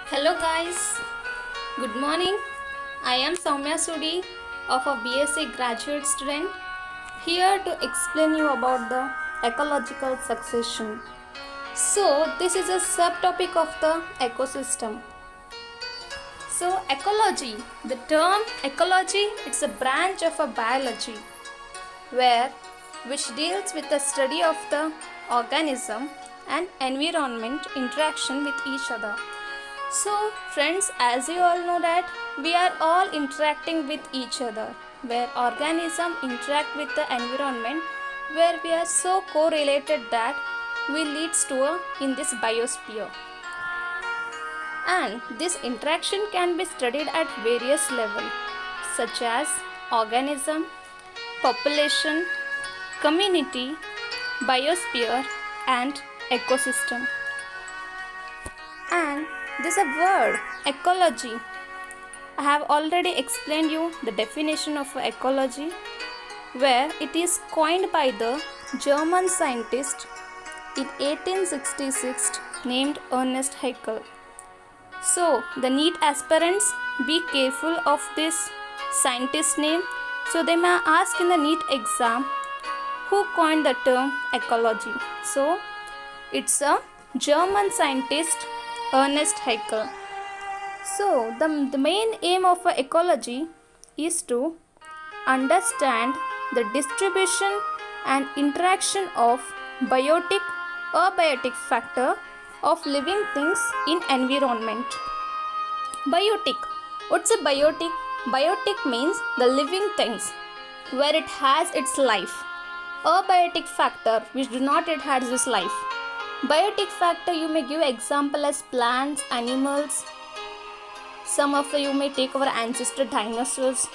Hello guys, good morning. I am Soumya Sudi of a BSc graduate student here to explain you about the ecological succession. So this is a subtopic of the ecosystem. So ecology, the term ecology, it's a branch of a biology where which deals with the study of the organism and environment interaction with each other. So friends, as you all know that we are all interacting with each other, where organisms interact with the environment, where we are so correlated that we leads to a in this biosphere. And this interaction can be studied at various levels such as organism, population, community, biosphere and ecosystem. And this is a word ecology. I have already explained you the definition of ecology, where it is coined by the German scientist in 1866 named Ernest Haeckel. So the NEET aspirants, be careful of this scientist name. So they may ask in the NEET exam who coined the term ecology. So it's a German scientist Ernest Haeckel. So the main aim of ecology is to understand the distribution and interaction of biotic abiotic factor of living things in environment. Biotic. What's a biotic? Biotic means the living things where it has its life. Abiotic factor which do not it has this life. Biotic factor you may give example as plants, animals. Some of you may take our ancestor dinosaurs,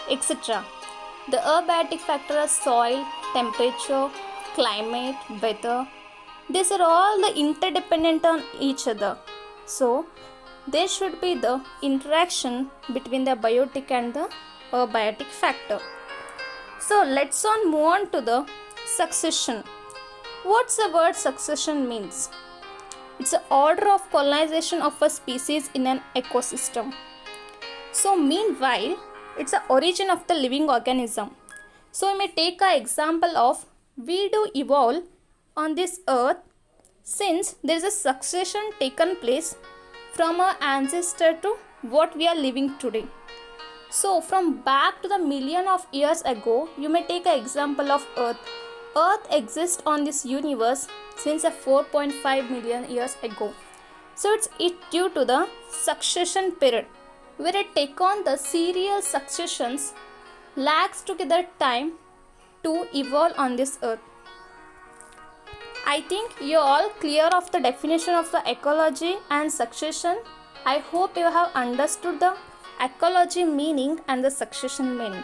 etc. The abiotic factor are soil, temperature, climate, weather. These are all the interdependent on each other. So there should be the interaction between the biotic and the abiotic factor. So let's move on to the succession. What's the word succession means? It's an order of colonization of a species in an ecosystem. So meanwhile, it's the origin of the living organism. So we may take an example of we do evolve on this earth since there is a succession taken place from our ancestor to what we are living today. So from back to the million of years ago, you may take an example of earth. Earth exists on this universe since a 4.5 million years ago. So it's due to the succession period where it take on the serial successions lags together time to evolve on this earth. I think you are all clear of the definition of the ecology and succession. I hope you have understood the ecology meaning and the succession meaning.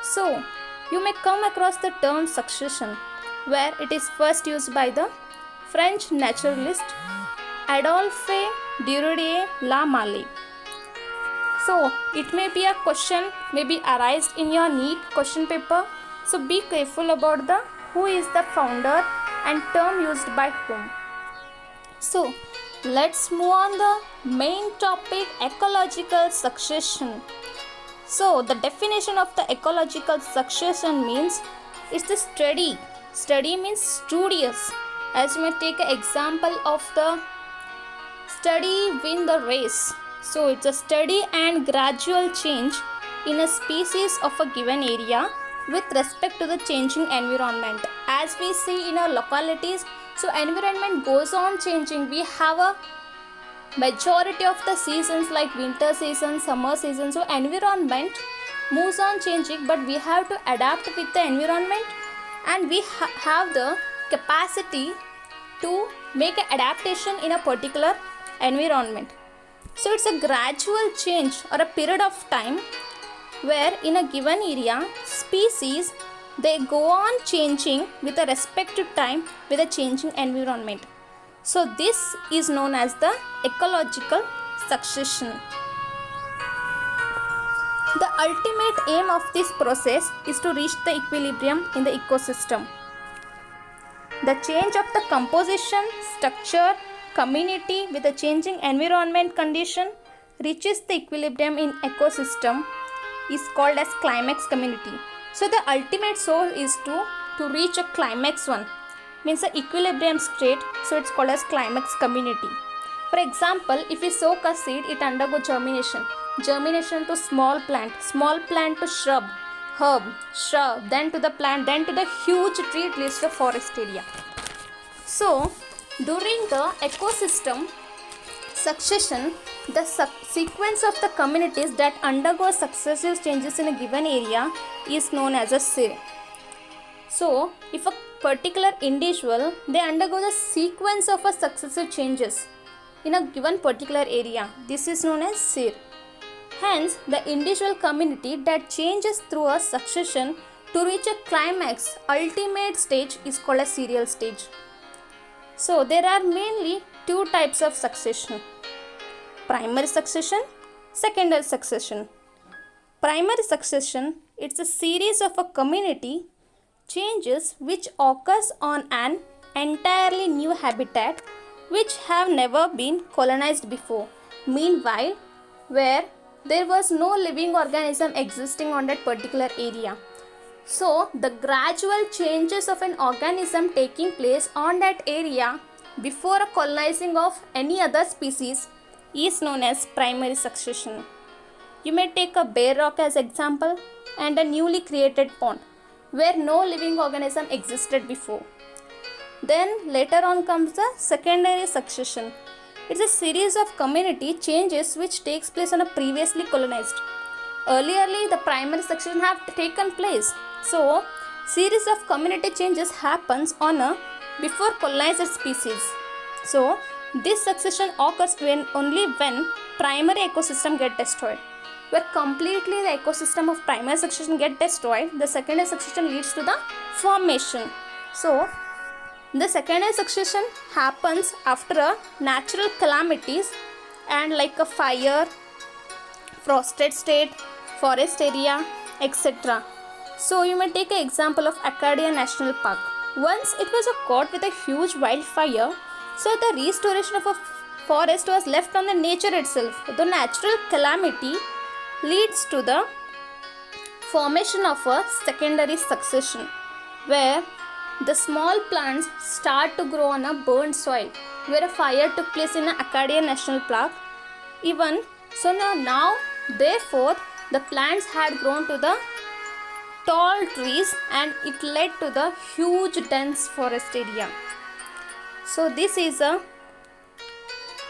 So you may come across the term succession where it is first used by the French naturalist Adolphe Duroyer-Lamarle. So it may be a question maybe arised in your NEET question paper. So be careful about the who is the founder and term used by whom. So let's move on the main topic, ecological succession. So the definition of the ecological succession means it's the study. Study means studious. As you may take an example of the study win the race. So it's a study and gradual change in a species of a given area with respect to the changing environment. As we see in our localities, so environment goes on changing. We have a majority of the seasons like winter season, summer season. So environment moves on changing, but we have to adapt with the environment and we have the capacity to make an adaptation in a particular environment. So it's a gradual change or a period of time where in a given area species they go on changing with a respect to time with a changing environment. So this is known as the ecological succession. The ultimate aim of this process is to reach the equilibrium in the ecosystem. The change of the composition, structure community with a changing environment condition reaches the equilibrium in ecosystem is called as climax community. So the ultimate soul is to reach a climax one, means the equilibrium state, so it's called as climax community. For example, if we soak a seed, it undergo germination. Germination to small plant to shrub, herb, shrub, then to the plant, then to the huge tree, it leads to forest area. So, during the ecosystem succession, the sequence of the communities that undergo successive changes in a given area is known as a SIR. So, if a particular individual, they undergo the sequence of a successive changes in a given particular area, this is known as SIR. Hence, the individual community that changes through a succession to reach a climax, ultimate stage is called a serial stage. So, there are mainly two types of succession: primary succession, secondary succession. Primary succession, it's a series of a community changes which occurs on an entirely new habitat which have never been colonized before. Meanwhile, where there was no living organism existing on that particular area. So, the gradual changes of an organism taking place on that area before a colonizing of any other species is known as primary succession. You may take a bare rock as example and a newly created pond where no living organism existed before. Then later on comes the secondary succession. It's a series of community changes which takes place on a previously colonized. Earlierly, the primary succession have taken place. So, series of community changes happens on a before colonized species. So, this succession occurs only when primary ecosystem get destroyed. Where completely the ecosystem of primary succession get destroyed, the secondary succession leads to the formation. So, the secondary succession happens after a natural calamities and like a fire, frosted state, forest area, etc. So you may take an example of Acadia National Park. Once it was caught with a huge wildfire, so the restoration of a forest was left on the nature itself. The natural calamity leads to the formation of a secondary succession where the small plants start to grow on a burned soil where a fire took place in Acadia National Park. Even so now therefore the plants had grown to the tall trees and it led to the huge dense forest area. So this is a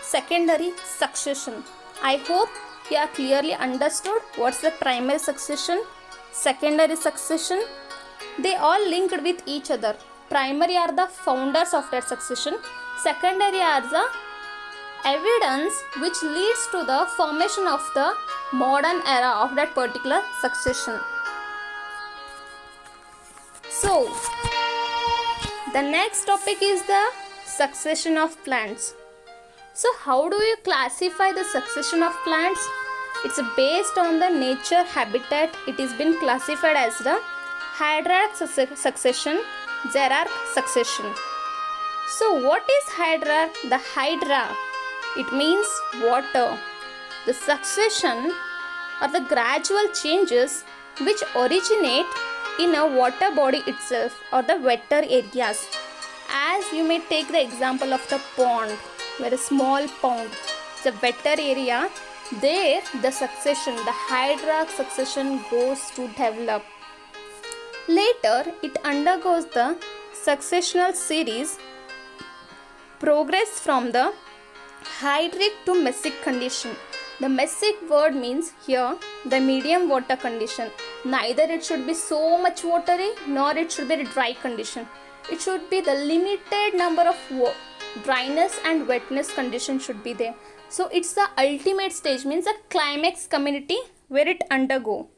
secondary succession. I hope you are clearly understood what's the primary succession, secondary succession. They all linked with each other. Primary are the founders of that succession. Secondary are the evidence which leads to the formation of the modern era of that particular succession. So, the next topic is the succession of plants. So, how do you classify the succession of plants? It's based on the nature habitat. It is been classified as the hierarchical succession, hierarchical succession. So what is hydra? The hydra, it means water. The succession are the gradual changes which originate in a water body itself or the wetter areas. As you may take the example of the pond, where a small pond, the wetter area, there the succession, the hydra succession goes to develop. Later, it undergoes the successional series progress from the hydric to mesic condition. The mesic word means here the medium water condition. Neither it should be so much watery nor it should be a dry condition. It should be the limited number of dryness and wetness condition should be there. So it's the ultimate stage, means a climax community where it undergo.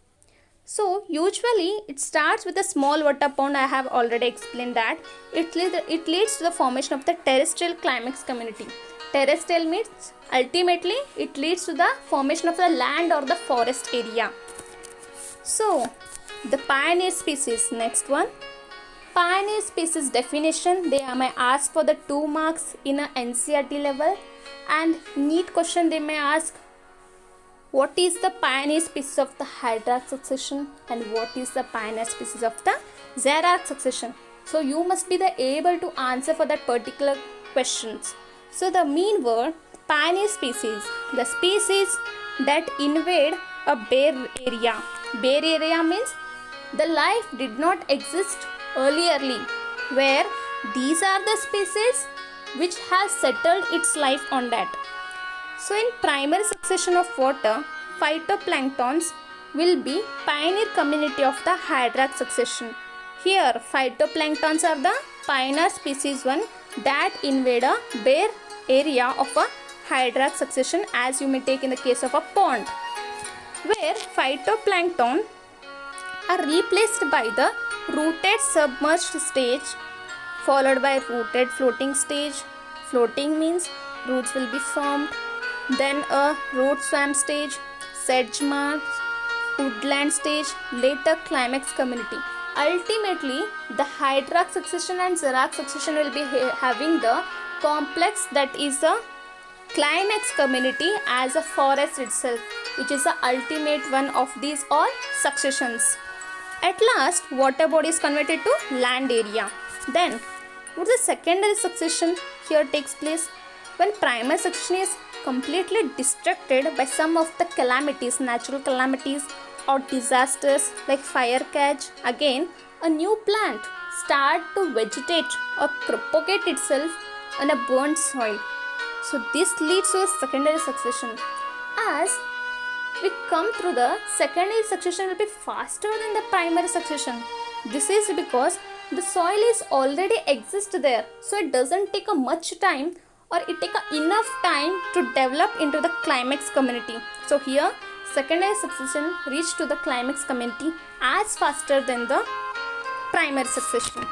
So usually it starts with a small water pond. I have already explained that. It leads to the formation of the terrestrial climax community. Terrestrial means ultimately it leads to the formation of the land or the forest area. So the pioneer species, next one. Pioneer species definition, they may ask for the 2 marks in a NCERT level, and NEET question they may ask what is the pioneer species of the Hydrax succession and what is the pioneer species of the Xerax succession. So you must be able to answer for that particular questions. So the mean word pioneer species, the species that invade a bare area. Bare area means the life did not exist earlierly, where these are the species which has settled its life on that. So in primary succession of water, phytoplanktons will be pioneer community of the Hydrax succession. Here phytoplanktons are the pioneer species one that invade a bare area of a Hydrax succession, as you may take in the case of a pond, where phytoplankton are replaced by the rooted submerged stage followed by rooted floating stage. Floating means roots will be formed, then a root swamp stage, sedge marsh, woodland stage, later climax community. Ultimately, the Hydrax succession and Xerax succession will be having the complex that is a climax community as a forest itself, which is the ultimate one of these all successions. At last, water body is converted to land area. Then, what the secondary succession here takes place? When primary succession is completely distracted by some of the calamities, natural calamities or disasters like fire catch, again a new plant start to vegetate or propagate itself on a burnt soil. So this leads to a secondary succession. As we come through, the secondary succession will be faster than the primary succession. This is because the soil is already exist there, so it doesn't take a much time, or it take enough time to develop into the climax community. So here secondary succession reach to the climax community as faster than the primary succession.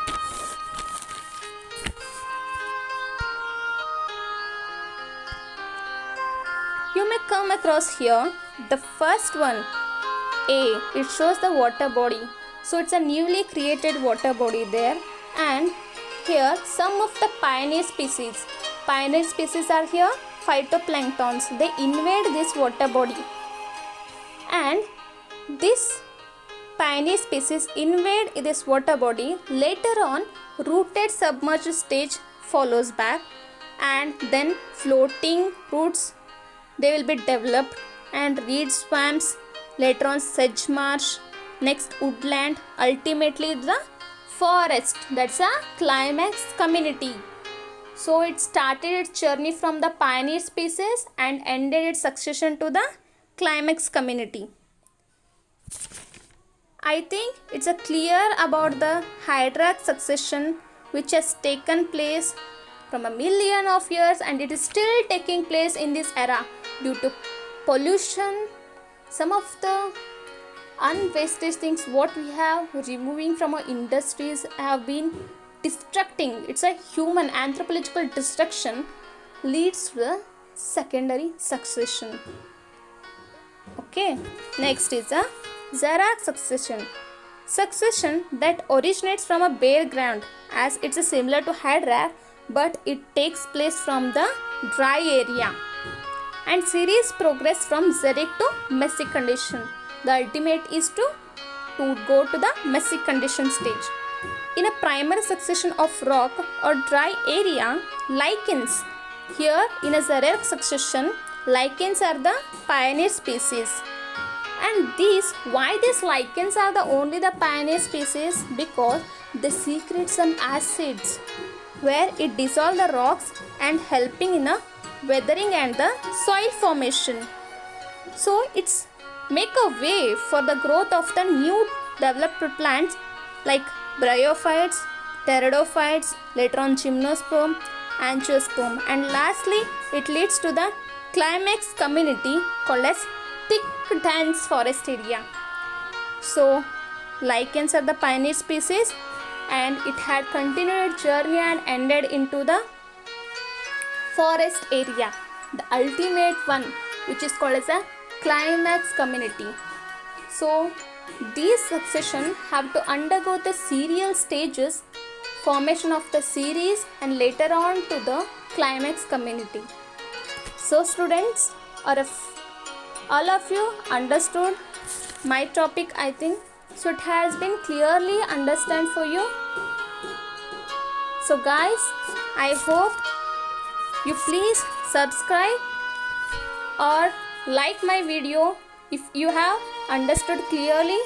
You may come across here the first one, A. It shows the water body. So it's a newly created water body there, and here some of the pioneer species. Pioneer species are here phytoplanktons. They invade this water body, and this pioneer species invade this water body. Later on, rooted submerged stage follows back, and then floating roots they will be developed, and reed swamps, later on sedge marsh, next woodland, ultimately the forest. That's a climax community. So it started its journey from the pioneer species and ended its succession to the climax community. I think it's a clear about the Hydrax succession which has taken place from a million of years, and it is still taking place in this era due to pollution, some of the unwasted things what we have removing from our industries have been destructing. It's a human anthropological destruction leads to the secondary succession. Okay, next is a Xerax succession. Succession that originates from a bare ground, as it's similar to Hydrax, but it takes place from the dry area, and series progress from xeric to mesic condition. The ultimate is to go to the mesic condition stage. In a primary succession of rock or dry area, lichens. Here in a Xerax succession, lichens are the pioneer species. And why these lichens are the only the pioneer species? Because they secrete some acids where it dissolve the rocks and helping in a weathering and the soil formation. So it's make a way for the growth of the new developed plants like bryophytes, pteridophytes, later on gymnosperm, angiosperm, and lastly it leads to the climax community called as thick dense forest area. So lichens are the pioneer species, and it had continued its journey and ended into the forest area, the ultimate one which is called as a climax community. So These succession have to undergo the serial stages, formation of the series, and later on to the climax community. So students, or if all of you understood my topic, I think so it has been clearly understand for you. So guys, I hope you please subscribe or like my video if you have understood clearly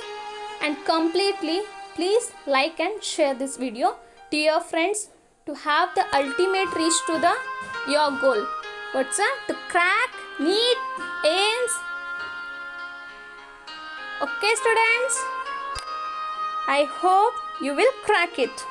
and completely. Please like and share this video to your friends to have the ultimate reach to the your goal. What's that? To crack NEET AIIMS. Okay students, I hope you will crack it.